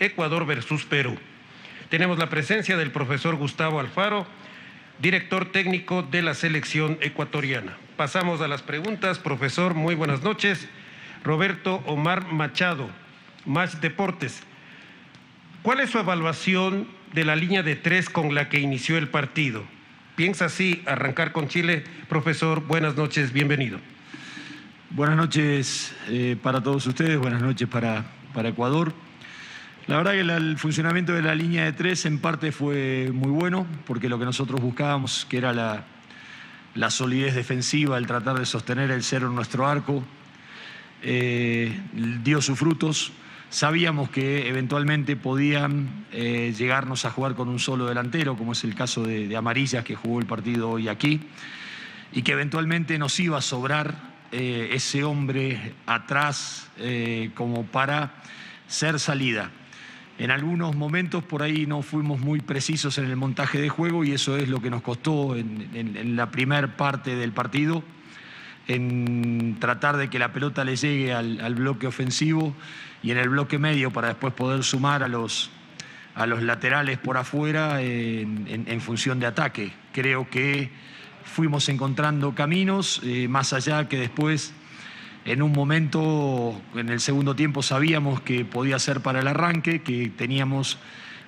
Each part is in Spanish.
Ecuador versus Perú. Tenemos la presencia del profesor Gustavo Alfaro, director técnico de la selección ecuatoriana. Pasamos a las preguntas. Profesor, muy buenas noches. Roberto Omar Machado, Más Deportes. ¿Cuál es su evaluación de la línea de 3 con la que inició el partido? ¿Piensa así arrancar con Chile? Profesor, buenas noches, bienvenido. Buenas noches para todos ustedes, buenas noches para Ecuador. La verdad que el funcionamiento de la línea de 3 en parte fue muy bueno, porque lo que nosotros buscábamos, que era la solidez defensiva, el tratar de sostener el cero en nuestro arco, dio sus frutos. Sabíamos que eventualmente podían llegarnos a jugar con un solo delantero, como es el caso de Amarillas, que jugó el partido hoy aquí, y que eventualmente nos iba a sobrar ese hombre atrás como para ser salida. En algunos momentos por ahí no fuimos muy precisos en el montaje de juego y eso es lo que nos costó en la primera parte del partido, en tratar de que la pelota le llegue al bloque ofensivo y en el bloque medio para después poder sumar a los laterales por afuera en función de ataque. Creo que fuimos encontrando caminos, más allá que después, en un momento, en el segundo tiempo, sabíamos que podía ser para el arranque, que teníamos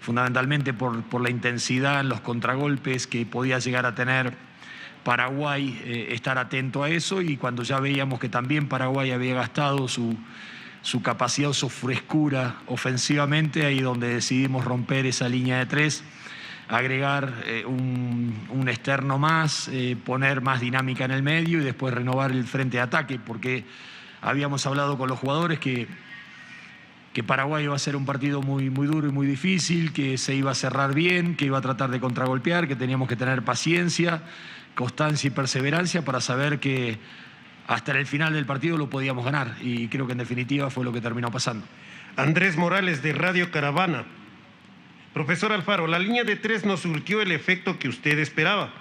fundamentalmente por la intensidad en los contragolpes que podía llegar a tener Paraguay, estar atento a eso, y cuando ya veíamos que también Paraguay había gastado su capacidad, su frescura ofensivamente, ahí donde decidimos romper esa línea de 3, agregar un externo más, poner más dinámica en el medio y después renovar el frente de ataque, porque habíamos hablado con los jugadores que Paraguay iba a ser un partido muy duro y muy difícil, que se iba a cerrar bien, que iba a tratar de contragolpear, que teníamos que tener paciencia, constancia y perseverancia para saber que hasta el final del partido lo podíamos ganar, y creo que en definitiva fue lo que terminó pasando. Andrés Morales, de Radio Caravana. Profesor Alfaro, la línea de 3 no surtió el efecto que usted esperaba.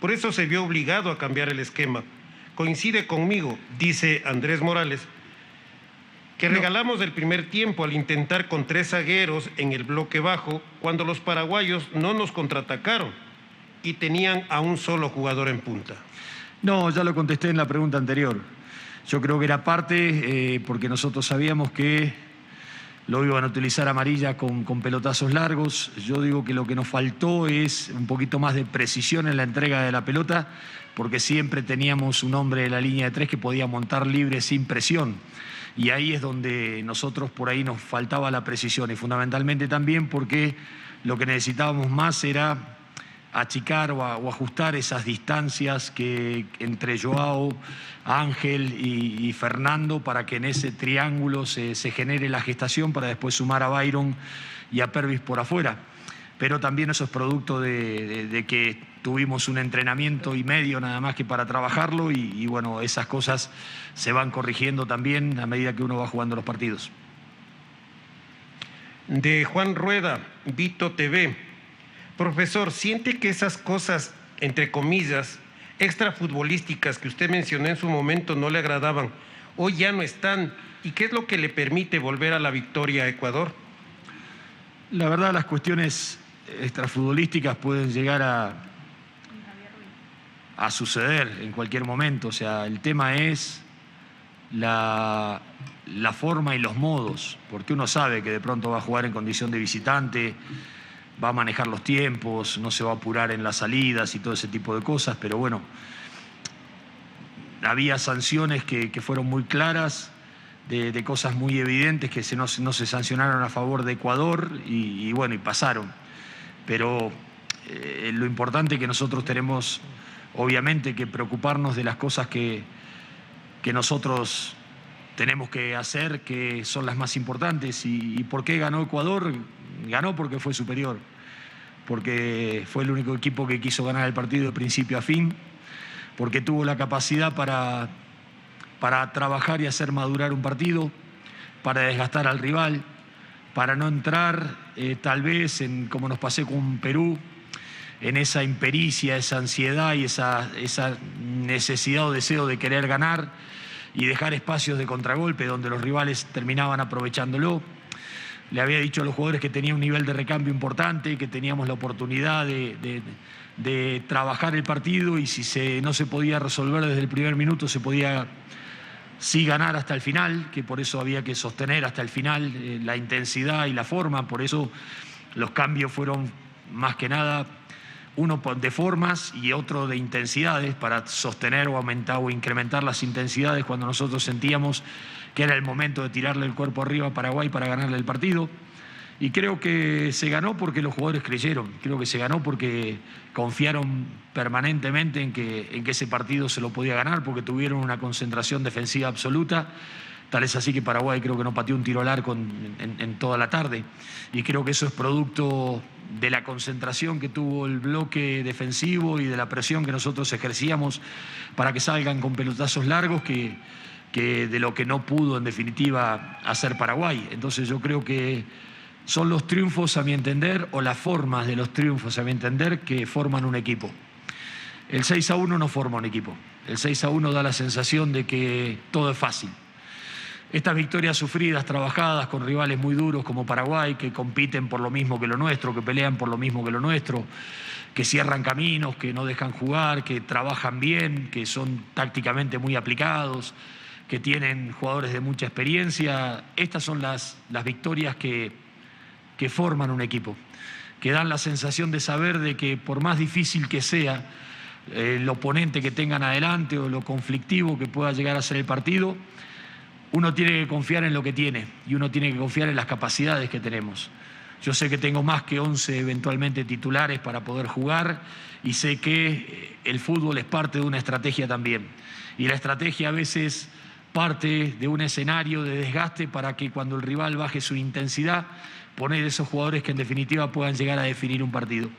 Por eso se vio obligado a cambiar el esquema. Coincide conmigo, dice Andrés Morales, que regalamos el primer tiempo al intentar con 3 zagueros en el bloque bajo, cuando los paraguayos no nos contraatacaron y tenían a un solo jugador en punta. No, ya lo contesté en la pregunta anterior. Yo creo que era parte porque nosotros sabíamos que lo iban a utilizar Amarilla con pelotazos largos. Yo digo que lo que nos faltó es un poquito más de precisión en la entrega de la pelota, porque siempre teníamos un hombre de la línea de 3 que podía montar libre sin presión. Y ahí es donde nosotros por ahí nos faltaba la precisión, y fundamentalmente también porque lo que necesitábamos más era achicar o ajustar esas distancias que entre Joao, Ángel y Fernando, para que en ese triángulo se genere la gestación para después sumar a Byron y a Pervis por afuera. Pero también eso es producto de que tuvimos un entrenamiento y medio nada más que para trabajarlo, y bueno, esas cosas se van corrigiendo también a medida que uno va jugando los partidos. De Juan Rueda, Vito TV. Profesor, ¿siente que esas cosas, entre comillas, extrafutbolísticas que usted mencionó en su momento no le agradaban, hoy ya no están? ¿Y qué es lo que le permite volver a la victoria a Ecuador? La verdad, las cuestiones extrafutbolísticas pueden llegar a suceder en cualquier momento. O sea, el tema es la forma y los modos, porque uno sabe que de pronto va a jugar en condición de visitante, va a manejar los tiempos, no se va a apurar en las salidas y todo ese tipo de cosas, pero bueno, había sanciones que fueron muy claras, de cosas muy evidentes que no se sancionaron a favor de Ecuador y bueno, y pasaron. Pero lo importante es que nosotros tenemos, obviamente, que preocuparnos de las cosas que nosotros tenemos que hacer, que son las más importantes. ¿Y por qué ganó Ecuador? Ganó porque fue superior, porque fue el único equipo que quiso ganar el partido de principio a fin, porque tuvo la capacidad para trabajar y hacer madurar un partido, para desgastar al rival, para no entrar tal vez, como nos pasó con Perú, en esa impericia, esa ansiedad y esa necesidad o deseo de querer ganar y dejar espacios de contragolpe donde los rivales terminaban aprovechándolo. le había dicho a los jugadores que tenía un nivel de recambio importante, que teníamos la oportunidad de trabajar el partido y si no se podía resolver desde el primer minuto, se podía sí ganar hasta el final, que por eso había que sostener hasta el final la intensidad y la forma. Por eso los cambios fueron más que nada uno de formas y otro de intensidades, para sostener o aumentar o incrementar las intensidades cuando nosotros sentíamos que era el momento de tirarle el cuerpo arriba a Paraguay para ganarle el partido. Y creo que se ganó porque los jugadores creyeron, creo que se ganó porque confiaron permanentemente en que ese partido se lo podía ganar, porque tuvieron una concentración defensiva absoluta. Tal es así que Paraguay creo que no pateó un tiro al arco en toda la tarde. Y creo que eso es producto de la concentración que tuvo el bloque defensivo y de la presión que nosotros ejercíamos para que salgan con pelotazos largos, que de lo que no pudo en definitiva hacer Paraguay. Entonces yo creo que son los triunfos, a mi entender, o las formas de los triunfos, a mi entender, que forman un equipo. El 6-1 no forma un equipo. El 6-1 da la sensación de que todo es fácil. Estas victorias sufridas, trabajadas con rivales muy duros como Paraguay, que compiten por lo mismo que lo nuestro, que pelean por lo mismo que lo nuestro, que cierran caminos, que no dejan jugar, que trabajan bien, que son tácticamente muy aplicados, que tienen jugadores de mucha experiencia. Estas son las victorias que forman un equipo, que dan la sensación de saber de que por más difícil que sea el oponente que tengan adelante o lo conflictivo que pueda llegar a ser el partido, uno tiene que confiar en lo que tiene y uno tiene que confiar en las capacidades que tenemos. Yo sé que tengo más que 11 eventualmente titulares para poder jugar y sé que el fútbol es parte de una estrategia también. Y la estrategia a veces parte de un escenario de desgaste para que cuando el rival baje su intensidad, poner esos jugadores que en definitiva puedan llegar a definir un partido.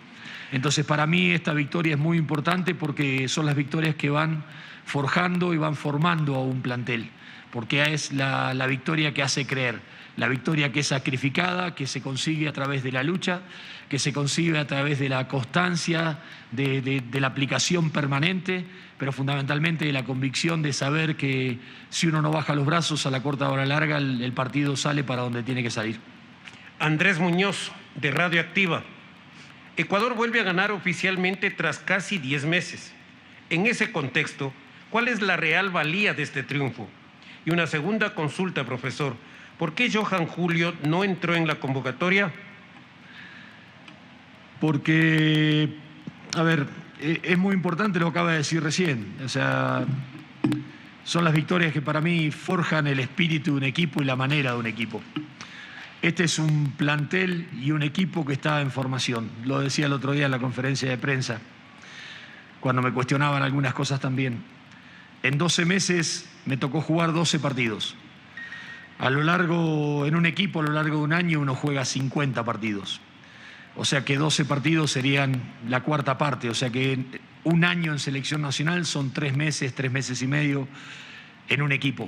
Entonces para mí esta victoria es muy importante porque son las victorias que van forjando y van formando a un plantel, porque es la victoria que hace creer, la victoria que es sacrificada, que se consigue a través de la lucha, que se consigue a través de la constancia, de la aplicación permanente, pero fundamentalmente de la convicción de saber que si uno no baja los brazos a la corta o a la larga, el partido sale para donde tiene que salir. Andrés Muñoz, de Radio Activa. Ecuador vuelve a ganar oficialmente tras casi 10 meses. En ese contexto, ¿cuál es la real valía de este triunfo? Y una segunda consulta, profesor. ¿Por qué Johan Julio no entró en la convocatoria? Porque, a ver, es muy importante lo que acaba de decir recién. O sea, son las victorias que para mí forjan el espíritu de un equipo y la manera de un equipo. Este es un plantel y un equipo que está en formación. Lo decía el otro día en la conferencia de prensa, cuando me cuestionaban algunas cosas también. En 12 meses me tocó jugar 12 partidos. En un equipo, a lo largo de un año, uno juega 50 partidos. O sea que 12 partidos serían la cuarta parte. O sea que un año en selección nacional son 3 meses y medio en un equipo.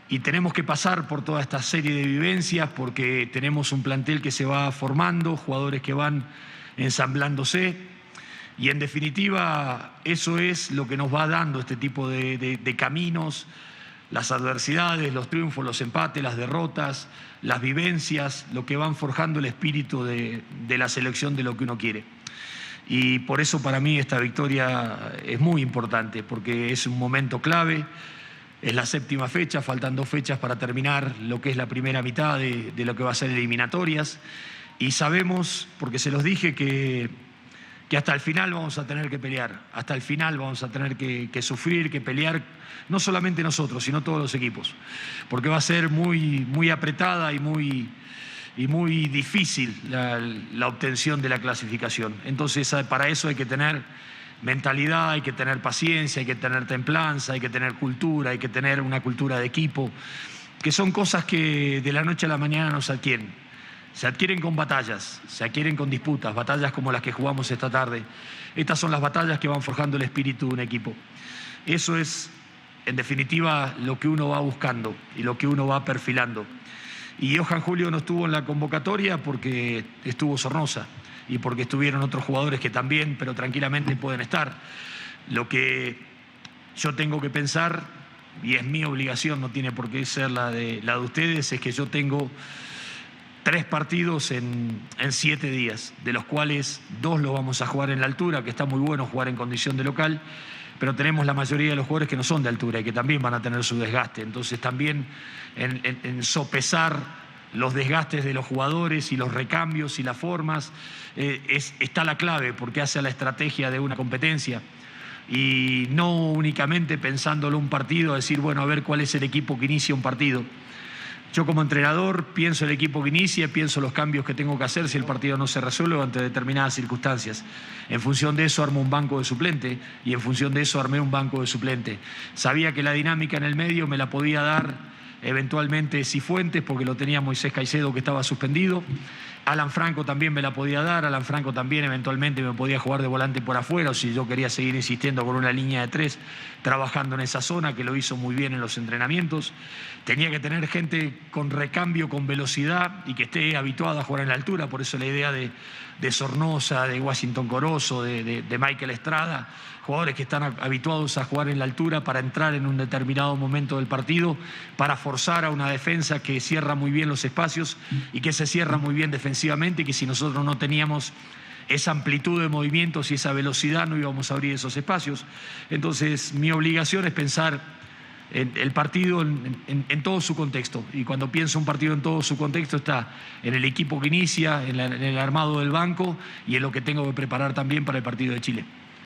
Y tenemos que pasar por toda esta serie de vivencias porque tenemos un plantel que se va formando, jugadores que van ensamblándose y en definitiva eso es lo que nos va dando este tipo de caminos, las adversidades, los triunfos, los empates, las derrotas, las vivencias, lo que van forjando el espíritu de la selección de lo que uno quiere. Y por eso para mí esta victoria es muy importante porque es un momento clave. Es la 7ª fecha, faltan 2 fechas para terminar lo que es la primera mitad de lo que va a ser eliminatorias. Y sabemos, porque se los dije, que hasta el final vamos a tener que pelear, hasta el final vamos a tener que sufrir, que pelear, no solamente nosotros, sino todos los equipos. Porque va a ser muy apretada y muy difícil la obtención de la clasificación. Entonces, para eso hay que tener mentalidad, hay que tener paciencia, hay que tener templanza, hay que tener cultura, hay que tener una cultura de equipo, que son cosas que de la noche a la mañana no se adquieren. Se adquieren con batallas, se adquieren con disputas, batallas como las que jugamos esta tarde. Estas son las batallas que van forjando el espíritu de un equipo. Eso es, en definitiva, lo que uno va buscando y lo que uno va perfilando. Y Johan Julio no estuvo en la convocatoria porque estuvo Sornosa y porque estuvieron otros jugadores que también, pero tranquilamente pueden estar. Lo que yo tengo que pensar, y es mi obligación, no tiene por qué ser la de ustedes, es que yo tengo 3 partidos en 7 días, de los cuales 2 los vamos a jugar en la altura, que está muy bueno jugar en condición de local, pero tenemos la mayoría de los jugadores que no son de altura y que también van a tener su desgaste. Entonces también en sopesar los desgastes de los jugadores y los recambios y las formas está la clave, porque hace a la estrategia de una competencia y no únicamente pensándolo un partido, decir, bueno, a ver cuál es el equipo que inicia un partido. Yo como entrenador pienso el equipo que inicie, pienso los cambios que tengo que hacer si el partido no se resuelve ante determinadas circunstancias. En función de eso armo un banco de suplente y en función de eso armé un banco de suplente. Sabía que la dinámica en el medio me la podía dar eventualmente Cifuentes, porque lo tenía Moisés Caicedo, que estaba suspendido. Alan Franco también me la podía dar, Alan Franco también eventualmente me podía jugar de volante por afuera, o si yo quería seguir insistiendo con una línea de 3, trabajando en esa zona, que lo hizo muy bien en los entrenamientos. Tenía que tener gente con recambio, con velocidad y que esté habituada a jugar en la altura, por eso la idea de Sornosa, de Washington Corozo, de Michael Estrada, jugadores que están habituados a jugar en la altura para entrar en un determinado momento del partido, para forzar a una defensa que cierra muy bien los espacios y que se cierra muy bien defensivamente, y que si nosotros no teníamos esa amplitud de movimientos y esa velocidad no íbamos a abrir esos espacios. Entonces mi obligación es pensar el partido en todo su contexto, y cuando pienso un partido en todo su contexto está en el equipo que inicia, en el armado del banco y en lo que tengo que preparar también para el partido de Chile.